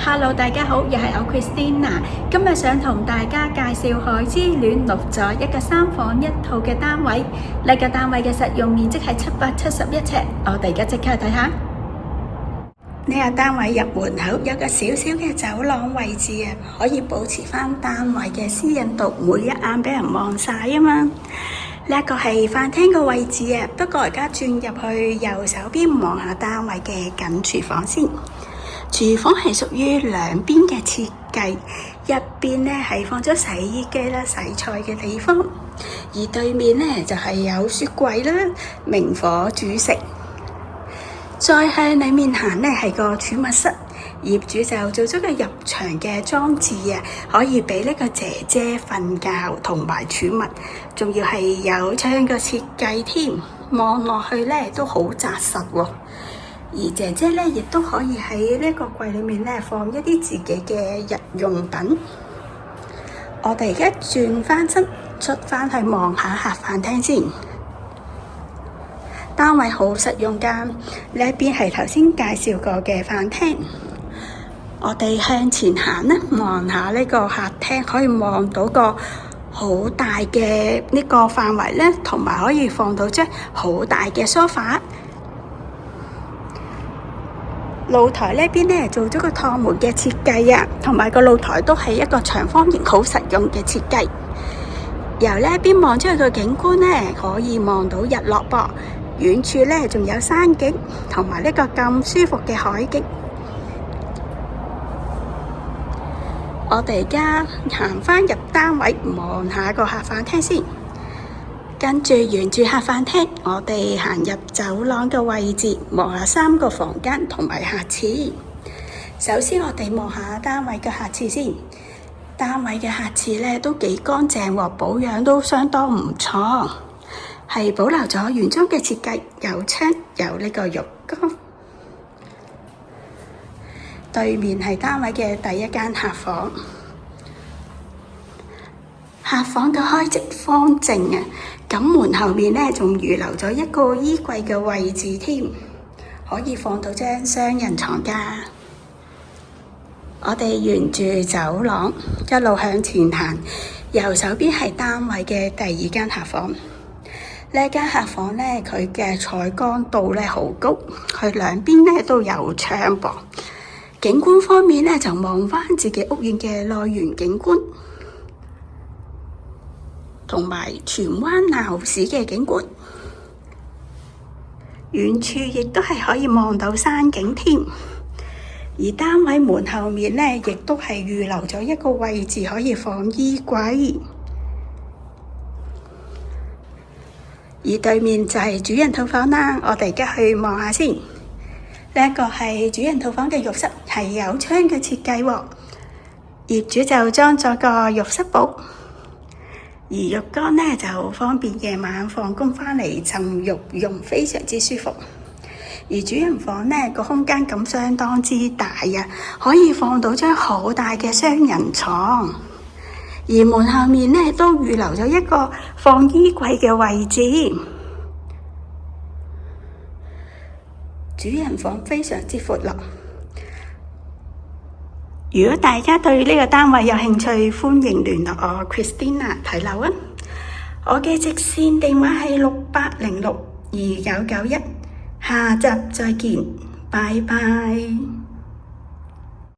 Hello，大家好，又係我 Christina。今日想同大家介紹海之戀6座一個3房1套嘅單位。呢個單位嘅實用面積係771尺。我哋而家即刻睇下。呢個單位入門口有個小小嘅走廊位置啊，可以保持翻單位嘅私隱度，每一眼俾人望晒啊嘛。呢一個係飯廳嘅位置啊，不過而家轉入去右手邊望下單位嘅緊廚房先。廚房係屬於兩邊嘅設計，一邊呢係放咗洗衣機啦、洗菜嘅地方，而對面呢就係有雪櫃啦，明火煮食。再向裡面行呢係個儲物室，業主就做咗個入牆嘅裝置啊，可以俾呢個姐姐瞓覺同埋儲物，仲要係有窗嘅設計添，望落去呢都好紮實喎。而姐姐咧，亦都可以喺呢個櫃裏面咧放一啲自己嘅日用品。我哋而家轉翻身出翻去望下客飯廳先。單位好實用㗎，呢一邊係頭先介紹過嘅飯廳。我哋向前行咧，望下呢個客廳，可以望到個好大嘅呢個範圍咧，同埋可以放到張好大嘅梳化。露台呢邊咧做咗個趟門嘅設計啊，同埋個露台都係一個長方形好實用嘅設計。由呢一邊望出去個景觀咧，可以望到日落噃，遠處咧仲有山景，同埋呢個咁舒服嘅海景。我哋而家行返入單位，望下個客飯廳先。跟住沿住客飯廳，我哋行入走廊嘅位置，望下3個房間同埋客廁。首先我哋望下單位嘅客廁先。單位嘅客廁咧都幾乾淨喎，保養都相當唔錯，係保留咗原裝嘅設計，有窗有呢個浴缸。對面係單位嘅第一間客房。客房嘅開積方正啊，咁門後面咧仲預留咗一個衣櫃嘅位置添，可以放到張雙人床㗎。我哋沿住走廊一路向前行，右手邊係單位嘅第2間客房。呢間客房咧，佢嘅採光度咧好高，佢兩邊咧都有窗噃。景觀方面咧，就望返自己屋苑嘅內園景觀，同埋荃灣鬧市嘅景觀，遠處亦都係可以望到山景添。而單位門後面呢，亦都係預留咗一個位置可以放衣櫃。而對面就係主人套房啦，我哋而家去望下先。呢一個係主人套房嘅浴室，係有窗嘅設計喎。業主就裝咗個浴室寶。而浴缸呢就方便夜晚放工返嚟浸浴用，非常之舒服。而主人房呢個空間感相當之大啊，可以放到張好大嘅雙人床。而門後面呢都預留咗一個放衣櫃嘅位置。主人房非常之闊落。如果大家對呢個單位有興趣，歡迎聯絡我 Christina 睇樓啊！我嘅直線電話係68062991，下集再見，拜拜。